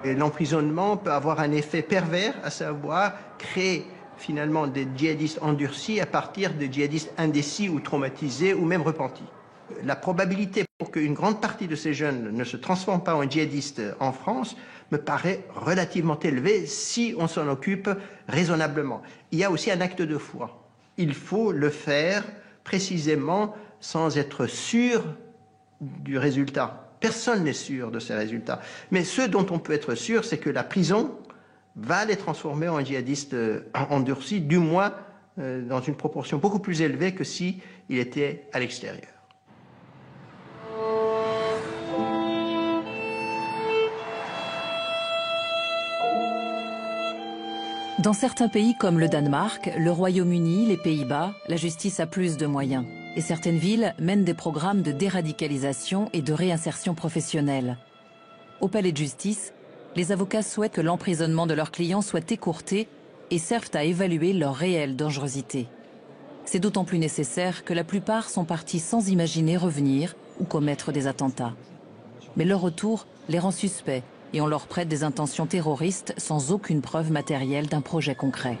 L'emprisonnement peut avoir un effet pervers, à savoir créer finalement des djihadistes endurcis à partir de djihadistes indécis ou traumatisés ou même repentis. La probabilité pour qu'une grande partie de ces jeunes ne se transforment pas en djihadistes en France me paraît relativement élevée si on s'en occupe raisonnablement. Il y a aussi un acte de foi. Il faut le faire précisément sans être sûr du résultat. Personne n'est sûr de ces résultats. Mais ce dont on peut être sûr, c'est que la prison va les transformer en djihadistes endurcis, du moins dans une proportion beaucoup plus élevée que s'ils étaient à l'extérieur. Dans certains pays comme le Danemark, le Royaume-Uni, les Pays-Bas, la justice a plus de moyens. Et certaines villes mènent des programmes de déradicalisation et de réinsertion professionnelle. Au palais de justice, les avocats souhaitent que l'emprisonnement de leurs clients soit écourté et servent à évaluer leur réelle dangerosité. C'est d'autant plus nécessaire que la plupart sont partis sans imaginer revenir ou commettre des attentats. Mais leur retour les rend suspects et on leur prête des intentions terroristes sans aucune preuve matérielle d'un projet concret.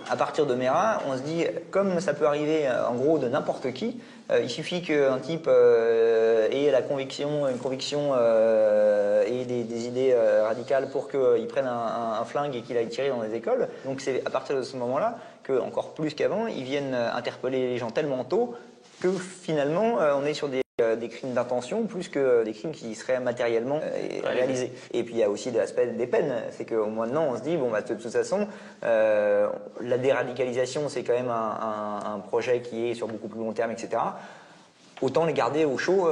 À partir de Mera, on se dit, comme ça peut arriver en gros de n'importe qui, il suffit qu'un type ait une conviction et des idées radicales pour qu'il prenne un flingue et qu'il aille tirer dans les écoles. Donc c'est à partir de ce moment-là que, encore plus qu'avant, ils viennent interpeller les gens tellement tôt que finalement on est sur des crimes d'intention plus que des crimes qui seraient matériellement réalisés. Et puis il y a aussi l'aspect des peines, c'est qu'au maintenant on se dit, bon bah de toute façon, la déradicalisation c'est quand même un projet qui est sur beaucoup plus long terme, etc. Autant les garder au chaud,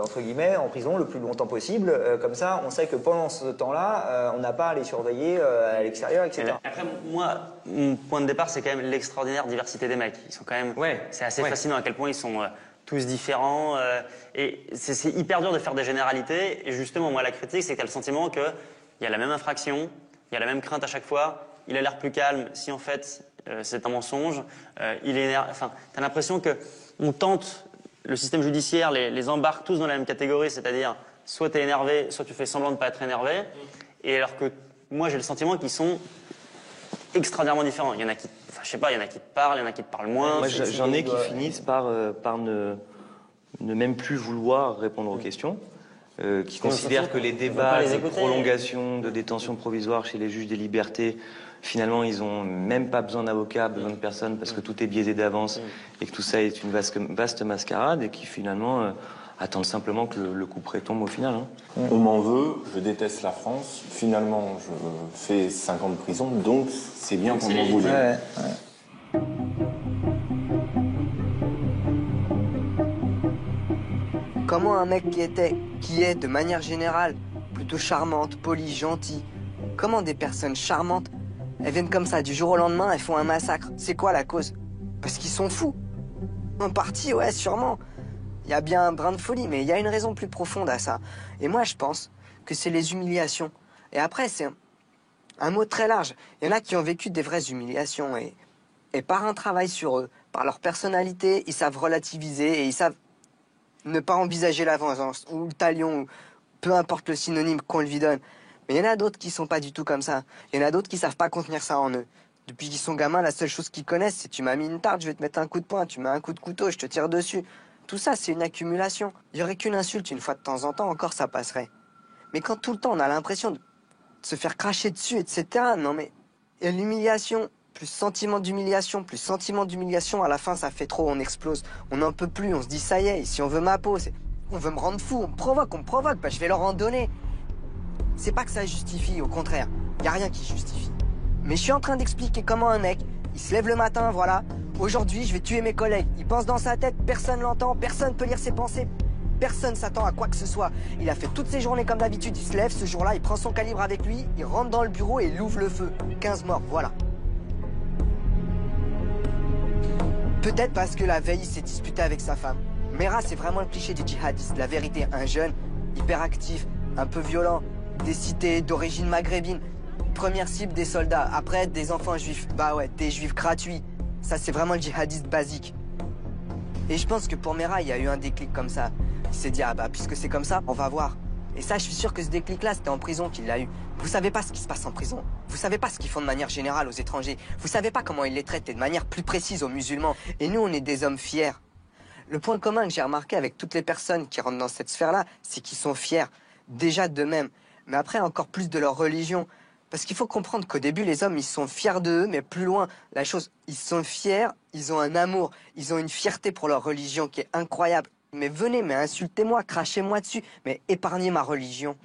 entre guillemets, en prison le plus longtemps possible, comme ça on sait que pendant ce temps-là, on n'a pas à les surveiller à l'extérieur, etc. Après, moi, mon point de départ c'est quand même l'extraordinaire diversité des mecs. Ils sont quand même, c'est assez fascinant à quel point ils sont tous différents, et c'est hyper dur de faire des généralités. Et justement, moi, la critique, c'est que tu as le sentiment qu'il y a la même infraction, il y a la même crainte à chaque fois, il a l'air plus calme si en fait c'est un mensonge, il est énervé. Enfin, tu as l'impression qu'on tente, le système judiciaire les embarque tous dans la même catégorie, c'est-à-dire soit tu es énervé, soit tu fais semblant de ne pas être énervé, et alors que moi, j'ai le sentiment qu'ils sont extraordinairement différents. Il y en a qui, enfin, je sais pas, il y en a qui te parlent, il y en a qui te parlent moins. Moi, j'en ai qui finissent par ne même plus vouloir répondre aux questions, qui considèrent que les débats de prolongation de détention provisoire chez les juges des libertés, finalement, ils ont même pas besoin d'avocat, besoin de personne, parce que tout est biaisé d'avance et que tout ça est une vaste mascarade, et qui finalement attendent simplement que le coup près tombe au final. On m'en veut, je déteste la France, finalement je fais 5 ans de prison, donc c'est bien qu'on m'en voulait. Comment un mec qui est de manière générale plutôt charmante, polie, gentille, comment des personnes charmantes, elles viennent comme ça du jour au lendemain, elles font un massacre. C'est quoi la cause? Parce qu'ils sont fous. En partie, ouais, sûrement. Il y a bien un brin de folie, mais il y a une raison plus profonde à ça. Et moi, je pense que c'est les humiliations. Et après, c'est un mot très large. Il y en a qui ont vécu des vraies humiliations. Et par un travail sur eux, par leur personnalité, ils savent relativiser et ils savent ne pas envisager la vengeance ou le talion, ou peu importe le synonyme qu'on lui donne. Mais il y en a d'autres qui sont pas du tout comme ça. Il y en a d'autres qui savent pas contenir ça en eux. Depuis qu'ils sont gamins, la seule chose qu'ils connaissent, c'est tu m'as mis une tarte, je vais te mettre un coup de poing, tu mets un coup de couteau, je te tire dessus. Tout ça, c'est une accumulation. Il n'y aurait qu'une insulte une fois de temps en temps, encore ça passerait. Mais quand tout le temps on a l'impression de se faire cracher dessus, etc., non mais... Et l'humiliation, plus sentiment d'humiliation, à la fin ça fait trop, on explose. On n'en peut plus, on se dit ça y est, ici on veut ma peau, on veut me rendre fou, on me provoque, bah je vais leur en donner. C'est pas que ça justifie, au contraire, y a rien qui justifie. Mais je suis en train d'expliquer comment un mec, il se lève le matin, voilà, aujourd'hui je vais tuer mes collègues. Il pense dans sa tête, personne l'entend, personne peut lire ses pensées, personne s'attend à quoi que ce soit. Il a fait toutes ses journées comme d'habitude, il se lève ce jour-là, il prend son calibre avec lui, il rentre dans le bureau et il ouvre le feu. 15 morts, voilà. Peut-être parce que la veille, il s'est disputé avec sa femme. Merah, c'est vraiment le cliché du djihadiste. La vérité, un jeune, hyperactif, un peu violent, des cités d'origine maghrébine. Première cible des soldats, après des enfants juifs. Bah ouais, des juifs gratuits. Ça, c'est vraiment le djihadiste basique. Et je pense que pour Merah, il y a eu un déclic comme ça. Il s'est dit, ah bah, puisque c'est comme ça, on va voir. Et ça, je suis sûr que ce déclic-là, c'était en prison qu'il l'a eu. Vous savez pas ce qui se passe en prison. Vous savez pas ce qu'ils font de manière générale aux étrangers. Vous savez pas comment ils les traitent et de manière plus précise aux musulmans. Et nous, on est des hommes fiers. Le point commun que j'ai remarqué avec toutes les personnes qui rentrent dans cette sphère-là, c'est qu'ils sont fiers. Déjà d'eux-mêmes. Mais après, encore plus de leur religion. Parce qu'il faut comprendre qu'au début, les hommes, ils sont fiers d'eux, mais plus loin, la chose, ils sont fiers, ils ont un amour, ils ont une fierté pour leur religion qui est incroyable. Mais venez, mais insultez-moi, crachez-moi dessus, mais épargnez ma religion.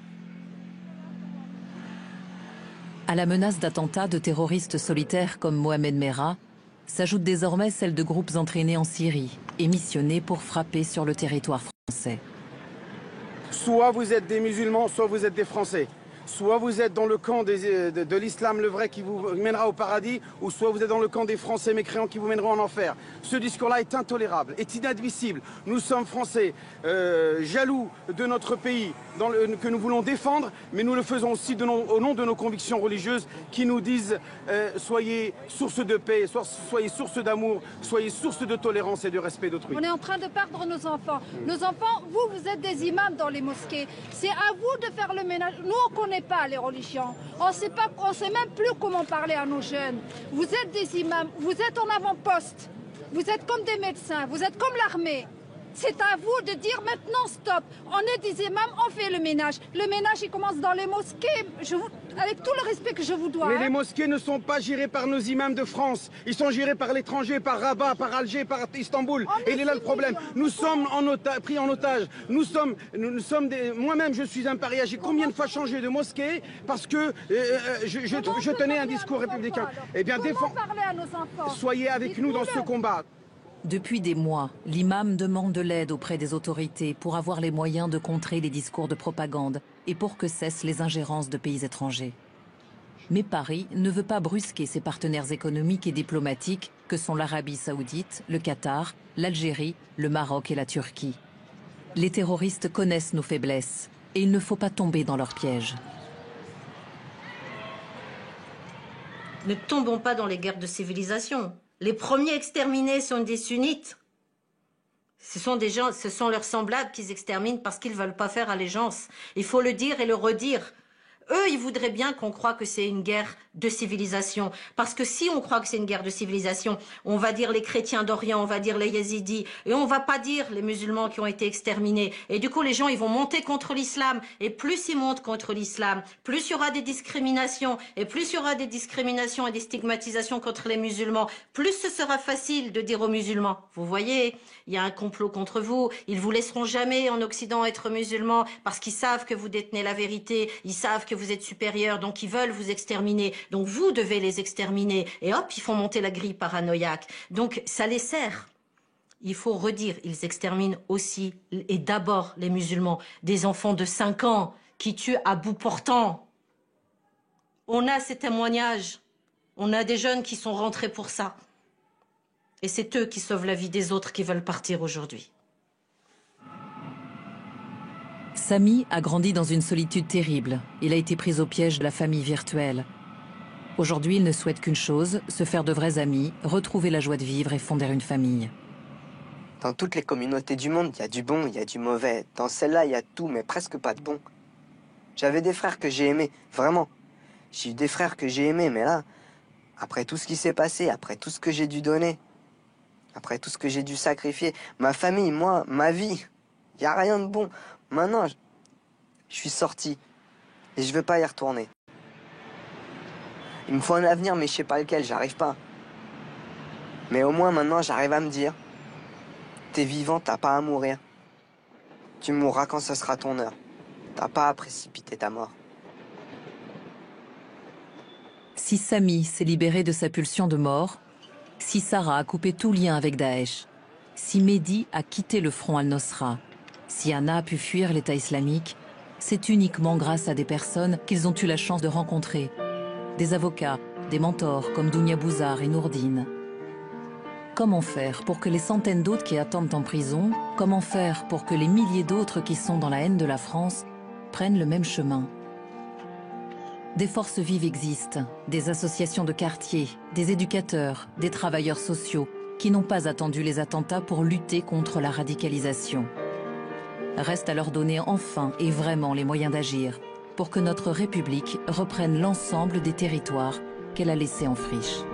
À la menace d'attentats de terroristes solitaires comme Mohamed Merah, s'ajoute désormais celle de groupes entraînés en Syrie et missionnés pour frapper sur le territoire français. Soit vous êtes des musulmans, soit vous êtes des Français. Soit vous êtes dans le camp de l'islam le vrai qui vous mènera au paradis, ou soit vous êtes dans le camp des Français mécréants qui vous mèneront en enfer. Ce discours-là est intolérable, est inadmissible. Nous sommes Français, jaloux de notre pays, que nous voulons défendre, mais nous le faisons aussi au nom de nos convictions religieuses qui nous disent soyez source de paix, soyez source d'amour, soyez source de tolérance et de respect d'autrui. On est en train de perdre nos enfants. Nos enfants, vous êtes des imams dans les mosquées. C'est à vous de faire le ménage. Nous, on ne connaît pas les religions. On ne sait même plus comment parler à nos jeunes. Vous êtes des imams, vous êtes en avant-poste. Vous êtes comme des médecins, vous êtes comme l'armée. C'est à vous de dire maintenant stop. On est des imams, on fait le ménage. Le ménage, il commence dans les mosquées. Avec tout le respect que je vous dois. Mais les mosquées ne sont pas gérées par nos imams de France. Ils sont gérés par l'étranger, par Rabat, par Alger, par Istanbul. Et il est là le problème. Nous sommes pris en otage. Nous sommes des... Moi-même, je suis un paria. J'ai combien de fois changé de mosquée parce que je tenais un discours républicain. Eh bien, soyez avec nous dans ce combat. Depuis des mois, l'imam demande de l'aide auprès des autorités pour avoir les moyens de contrer les discours de propagande et pour que cessent les ingérences de pays étrangers. Mais Paris ne veut pas brusquer ses partenaires économiques et diplomatiques que sont l'Arabie saoudite, le Qatar, l'Algérie, le Maroc et la Turquie. Les terroristes connaissent nos faiblesses et il ne faut pas tomber dans leur piège. Ne tombons pas dans les guerres de civilisation. Les premiers exterminés sont des sunnites. Ce sont leurs semblables qu'ils exterminent parce qu'ils ne veulent pas faire allégeance. Il faut le dire et le redire. Eux, ils voudraient bien qu'on croie que c'est une guerre de civilisation. Parce que si on croit que c'est une guerre de civilisation, on va dire les chrétiens d'Orient, on va dire les yézidis, et on va pas dire les musulmans qui ont été exterminés. Et du coup, les gens, ils vont monter contre l'islam. Et plus ils montent contre l'islam, plus il y aura des discriminations. Et plus il y aura des discriminations et des stigmatisations contre les musulmans, plus ce sera facile de dire aux musulmans, vous voyez, il y a un complot contre vous. Ils vous laisseront jamais en Occident être musulmans parce qu'ils savent que vous détenez la vérité, ils savent que vous êtes supérieurs, donc ils veulent vous exterminer. Donc vous devez les exterminer. Et hop, ils font monter la grille paranoïaque. Donc ça les sert. Il faut redire, ils exterminent aussi et d'abord les musulmans, des enfants de 5 ans qui tuent à bout portant. On a ces témoignages. On a des jeunes qui sont rentrés pour ça. Et c'est eux qui sauvent la vie des autres qui veulent partir aujourd'hui. Samy a grandi dans une solitude terrible. Il a été pris au piège de la famille virtuelle. Aujourd'hui, il ne souhaite qu'une chose, se faire de vrais amis, retrouver la joie de vivre et fonder une famille. Dans toutes les communautés du monde, il y a du bon, il y a du mauvais. Dans celle-là, il y a tout, mais presque pas de bon. J'avais des frères que j'ai aimés, vraiment. J'ai eu des frères que j'ai aimés, mais là, Après tout ce qui s'est passé, après tout ce que j'ai dû donner, après tout ce que j'ai dû sacrifier, ma famille, moi, ma vie, il n'y a rien de bon. Maintenant, je suis sorti et je veux pas y retourner. Il me faut un avenir, mais je sais pas lequel, j'arrive pas. Mais au moins maintenant, j'arrive à me dire, t'es vivant, t'as pas à mourir. Tu mourras quand ce sera ton heure. T'as pas à précipiter ta mort. Si Sami s'est libéré de sa pulsion de mort, si Sarah a coupé tout lien avec Daesh, si Mehdi a quitté le front Al-Nosra, si Anna a pu fuir l'État islamique, c'est uniquement grâce à des personnes qu'ils ont eu la chance de rencontrer. Des avocats, des mentors comme Dounia Bouzar et Nourdine. Comment faire pour que les centaines d'autres qui attendent en prison, comment faire pour que les milliers d'autres qui sont dans la haine de la France prennent le même chemin? Des forces vives existent, des associations de quartier, des éducateurs, des travailleurs sociaux qui n'ont pas attendu les attentats pour lutter contre la radicalisation. Reste à leur donner enfin et vraiment les moyens d'agir pour que notre République reprenne l'ensemble des territoires qu'elle a laissés en friche.